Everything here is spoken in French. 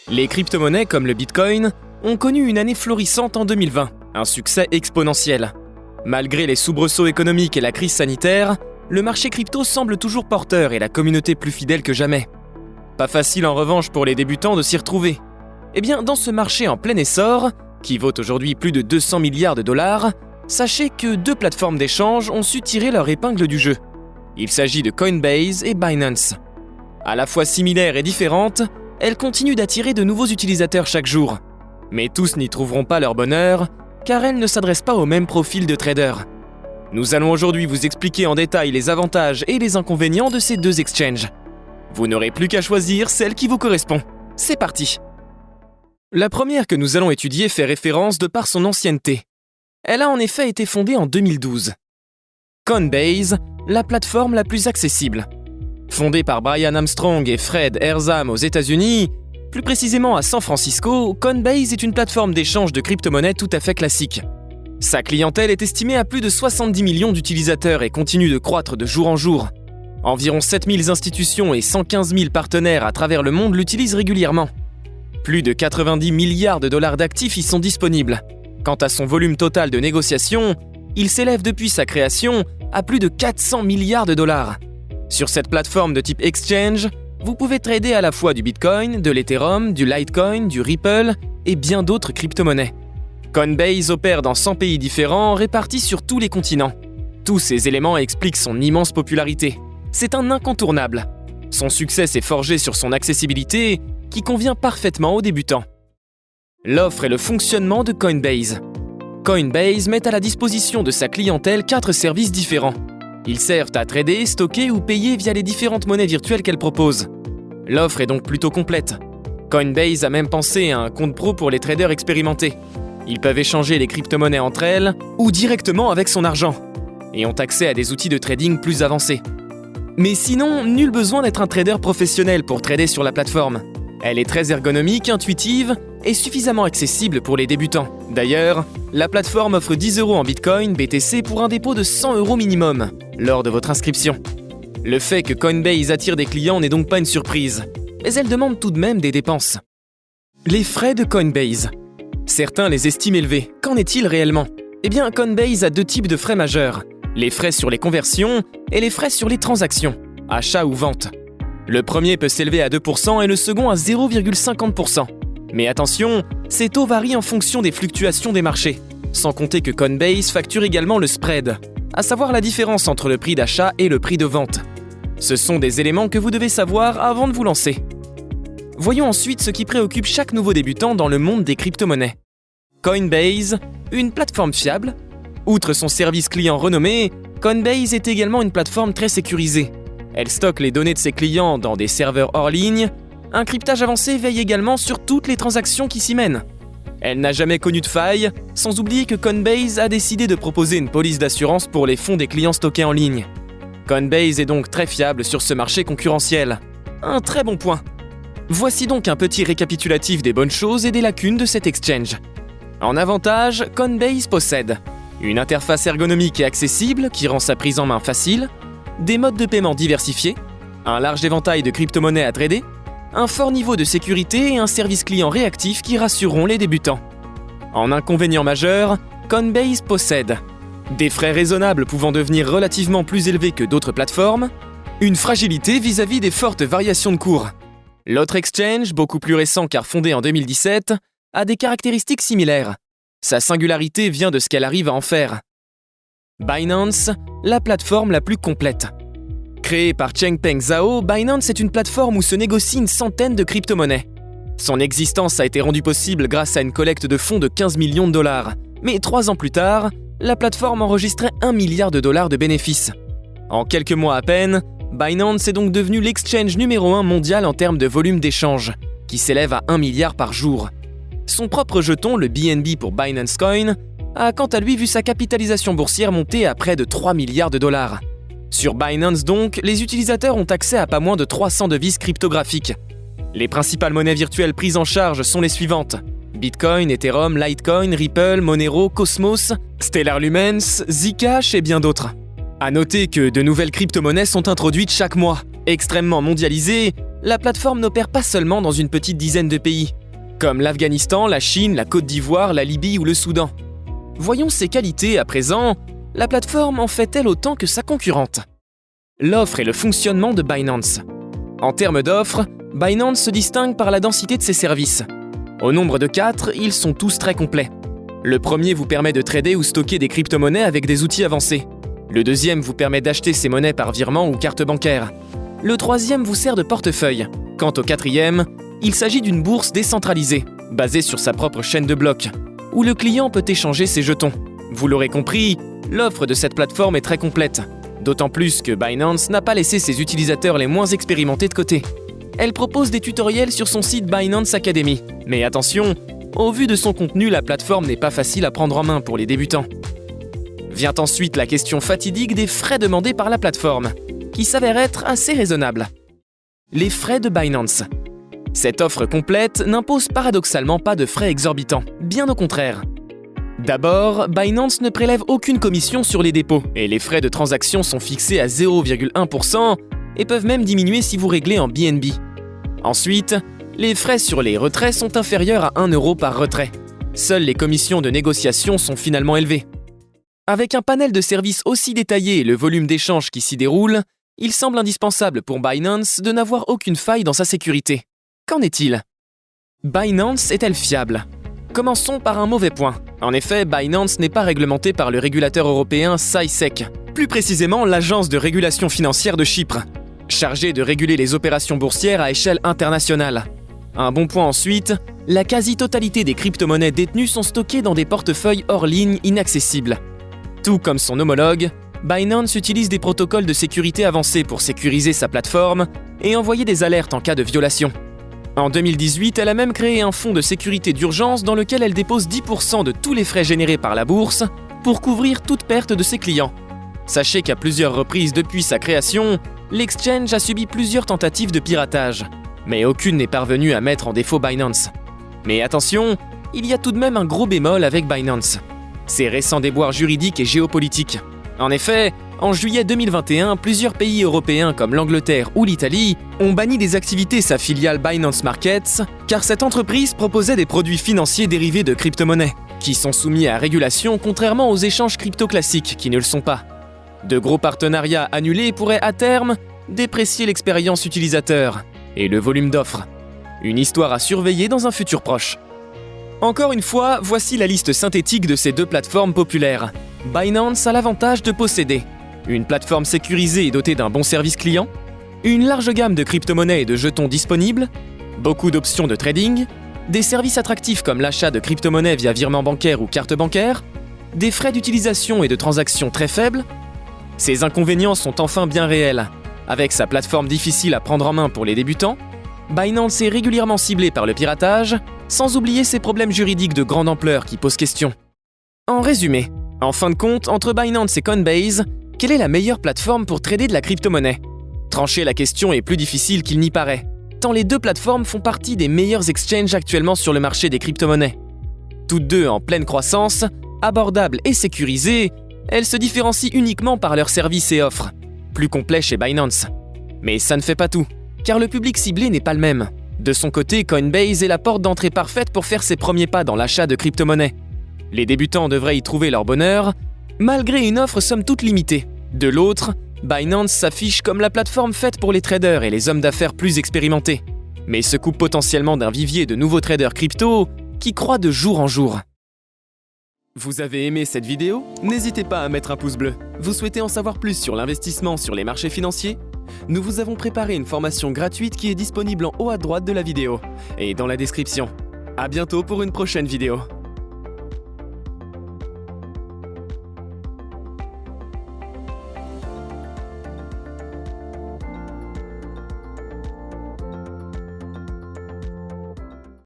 Les crypto-monnaies comme le Bitcoin ont connu une année florissante en 2020, un succès exponentiel. Malgré les soubresauts économiques et la crise sanitaire, le marché crypto semble toujours porteur et la communauté plus fidèle que jamais. Pas facile en revanche pour les débutants de s'y retrouver. Eh bien, dans ce marché en plein essor, qui vaut aujourd'hui plus de 200 milliards de dollars, sachez que deux plateformes d'échange ont su tirer leur épingle du jeu. Il s'agit de Coinbase et Binance. À la fois similaires et différentes, elles continuent d'attirer de nouveaux utilisateurs chaque jour. Mais tous n'y trouveront pas leur bonheur, car elles ne s'adressent pas au même profil de traders. Nous allons aujourd'hui vous expliquer en détail les avantages et les inconvénients de ces deux exchanges. Vous n'aurez plus qu'à choisir celle qui vous correspond. C'est parti! La première que nous allons étudier fait référence de par son ancienneté. Elle a en effet été fondée en 2012. Coinbase, la plateforme la plus accessible. Fondée par Brian Armstrong et Fred Erzam aux États-Unis, plus précisément à San Francisco, Coinbase est une plateforme d'échange de crypto-monnaies tout à fait classique. Sa clientèle est estimée à plus de 70 millions d'utilisateurs et continue de croître de jour en jour. Environ 7000 institutions et 115 000 partenaires à travers le monde l'utilisent régulièrement. Plus de 90 milliards de dollars d'actifs y sont disponibles. Quant à son volume total de négociation, il s'élève depuis sa création à plus de 400 milliards de dollars. Sur cette plateforme de type exchange, vous pouvez trader à la fois du Bitcoin, de l'Ethereum, du Litecoin, du Ripple et bien d'autres crypto-monnaies. Coinbase opère dans 100 pays différents répartis sur tous les continents. Tous ces éléments expliquent son immense popularité. C'est un incontournable. Son succès s'est forgé sur son accessibilité qui convient parfaitement aux débutants. L'offre et le fonctionnement de Coinbase. Coinbase met à la disposition de sa clientèle 4 services différents. Ils servent à trader, stocker ou payer via les différentes monnaies virtuelles qu'elle propose. L'offre est donc plutôt complète. Coinbase a même pensé à un compte pro pour les traders expérimentés. Ils peuvent échanger les crypto-monnaies entre elles ou directement avec son argent et ont accès à des outils de trading plus avancés. Mais sinon, nul besoin d'être un trader professionnel pour trader sur la plateforme. Elle est très ergonomique, intuitive et suffisamment accessible pour les débutants. D'ailleurs, la plateforme offre 10 € en Bitcoin, BTC pour un dépôt de 100 € minimum lors de votre inscription. Le fait que Coinbase attire des clients n'est donc pas une surprise, mais elle demande tout de même des dépenses. Les frais de Coinbase. Certains les estiment élevés. Qu'en est-il réellement? Eh bien, Coinbase a deux types de frais majeurs. Les frais sur les conversions et les frais sur les transactions, achat ou vente. Le premier peut s'élever à 2% et le second à 0,50%. Mais attention, ces taux varient en fonction des fluctuations des marchés. Sans compter que Coinbase facture également le spread, à savoir la différence entre le prix d'achat et le prix de vente. Ce sont des éléments que vous devez savoir avant de vous lancer. Voyons ensuite ce qui préoccupe chaque nouveau débutant dans le monde des crypto-monnaies. Coinbase, une plateforme fiable. Outre son service client renommé, Coinbase est également une plateforme très sécurisée. Elle stocke les données de ses clients dans des serveurs hors ligne. Un cryptage avancé veille également sur toutes les transactions qui s'y mènent. Elle n'a jamais connu de faille, sans oublier que Coinbase a décidé de proposer une police d'assurance pour les fonds des clients stockés en ligne. Coinbase est donc très fiable sur ce marché concurrentiel. Un très bon point. Voici donc un petit récapitulatif des bonnes choses et des lacunes de cet exchange. En avantage, Coinbase possède une interface ergonomique et accessible qui rend sa prise en main facile, des modes de paiement diversifiés, un large éventail de crypto-monnaies à trader, un fort niveau de sécurité et un service client réactif qui rassureront les débutants. En inconvénient majeur, Coinbase possède des frais raisonnables pouvant devenir relativement plus élevés que d'autres plateformes, une fragilité vis-à-vis des fortes variations de cours. L'autre exchange, beaucoup plus récent car fondé en 2017, a des caractéristiques similaires. Sa singularité vient de ce qu'elle arrive à en faire. Binance, la plateforme la plus complète. Créée par Changpeng Zhao, Binance est une plateforme où se négocient une centaine de crypto-monnaies. Son existence a été rendue possible grâce à une collecte de fonds de 15 millions de dollars. Mais 3 ans plus tard, la plateforme enregistrait 1 milliard de dollars de bénéfices. En quelques mois à peine, Binance est donc devenu l'exchange numéro 1 mondial en termes de volume d'échange, qui s'élève à 1 milliard par jour. Son propre jeton, le BNB pour Binance Coin, a quant à lui vu sa capitalisation boursière monter à près de 3 milliards de dollars. Sur Binance donc, les utilisateurs ont accès à pas moins de 300 devises cryptographiques. Les principales monnaies virtuelles prises en charge sont les suivantes: Bitcoin, Ethereum, Litecoin, Ripple, Monero, Cosmos, Stellar Lumens, Zcash et bien d'autres. À noter que de nouvelles crypto-monnaies sont introduites chaque mois. Extrêmement mondialisée, la plateforme n'opère pas seulement dans une petite dizaine de pays, comme l'Afghanistan, la Chine, la Côte d'Ivoire, la Libye ou le Soudan. Voyons ses qualités à présent. La plateforme en fait-elle autant que sa concurrente? L'offre et le fonctionnement de Binance. En termes d'offres, Binance se distingue par la densité de ses services. Au nombre de 4, ils sont tous très complets. Le premier vous permet de trader ou stocker des crypto-monnaies avec des outils avancés. Le deuxième vous permet d'acheter ces monnaies par virement ou carte bancaire. Le troisième vous sert de portefeuille. Quant au quatrième, il s'agit d'une bourse décentralisée, basée sur sa propre chaîne de blocs, où le client peut échanger ses jetons. Vous l'aurez compris, l'offre de cette plateforme est très complète. D'autant plus que Binance n'a pas laissé ses utilisateurs les moins expérimentés de côté. Elle propose des tutoriels sur son site Binance Academy. Mais attention, au vu de son contenu, la plateforme n'est pas facile à prendre en main pour les débutants. Vient ensuite la question fatidique des frais demandés par la plateforme, qui s'avère être assez raisonnable. Les frais de Binance. Cette offre complète n'impose paradoxalement pas de frais exorbitants, bien au contraire. D'abord, Binance ne prélève aucune commission sur les dépôts et les frais de transaction sont fixés à 0,1% et peuvent même diminuer si vous réglez en BNB. Ensuite, les frais sur les retraits sont inférieurs à 1 € par retrait. Seules les commissions de négociation sont finalement élevées. Avec un panel de services aussi détaillé et le volume d'échanges qui s'y déroule, il semble indispensable pour Binance de n'avoir aucune faille dans sa sécurité. Qu'en est-il? Binance est-elle fiable? Commençons par un mauvais point. En effet, Binance n'est pas réglementé par le régulateur européen SAISEC, plus précisément l'Agence de régulation financière de Chypre, chargée de réguler les opérations boursières à échelle internationale. Un bon point ensuite, la quasi-totalité des crypto-monnaies détenues sont stockées dans des portefeuilles hors ligne inaccessibles. Tout comme son homologue, Binance utilise des protocoles de sécurité avancés pour sécuriser sa plateforme et envoyer des alertes en cas de violation. En 2018, elle a même créé un fonds de sécurité d'urgence dans lequel elle dépose 10% de tous les frais générés par la bourse pour couvrir toute perte de ses clients. Sachez qu'à plusieurs reprises depuis sa création, l'exchange a subi plusieurs tentatives de piratage, mais aucune n'est parvenue à mettre en défaut Binance. Mais attention, il y a tout de même un gros bémol avec Binance. Ses récents déboires juridiques et géopolitiques. En effet, en juillet 2021, plusieurs pays européens comme l'Angleterre ou l'Italie ont banni des activités sa filiale Binance Markets car cette entreprise proposait des produits financiers dérivés de crypto-monnaies, qui sont soumis à régulation contrairement aux échanges crypto classiques qui ne le sont pas. De gros partenariats annulés pourraient à terme déprécier l'expérience utilisateur et le volume d'offres. Une histoire à surveiller dans un futur proche. Encore une fois, voici la liste synthétique de ces deux plateformes populaires. Binance a l'avantage de posséder une plateforme sécurisée et dotée d'un bon service client, une large gamme de crypto-monnaies et de jetons disponibles, beaucoup d'options de trading, des services attractifs comme l'achat de crypto-monnaies via virement bancaire ou carte bancaire, des frais d'utilisation et de transaction très faibles. Ces inconvénients sont enfin bien réels. Avec sa plateforme difficile à prendre en main pour les débutants, Binance est régulièrement ciblée par le piratage, sans oublier ses problèmes juridiques de grande ampleur qui posent question. En résumé, en fin de compte, entre Binance et Coinbase, quelle est la meilleure plateforme pour trader de la crypto-monnaie? Trancher la question est plus difficile qu'il n'y paraît, tant les deux plateformes font partie des meilleurs exchanges actuellement sur le marché des crypto-monnaies. Toutes deux en pleine croissance, abordables et sécurisées, elles se différencient uniquement par leurs services et offres, plus complets chez Binance. Mais ça ne fait pas tout, car le public ciblé n'est pas le même. De son côté, Coinbase est la porte d'entrée parfaite pour faire ses premiers pas dans l'achat de crypto-monnaies. Les débutants devraient y trouver leur bonheur, malgré une offre somme toute limitée. De l'autre, Binance s'affiche comme la plateforme faite pour les traders et les hommes d'affaires plus expérimentés, mais se coupe potentiellement d'un vivier de nouveaux traders crypto qui croît de jour en jour. Vous avez aimé cette vidéo? N'hésitez pas à mettre un pouce bleu. Vous souhaitez en savoir plus sur l'investissement sur les marchés financiers? Nous vous avons préparé une formation gratuite qui est disponible en haut à droite de la vidéo et dans la description. À bientôt pour une prochaine vidéo.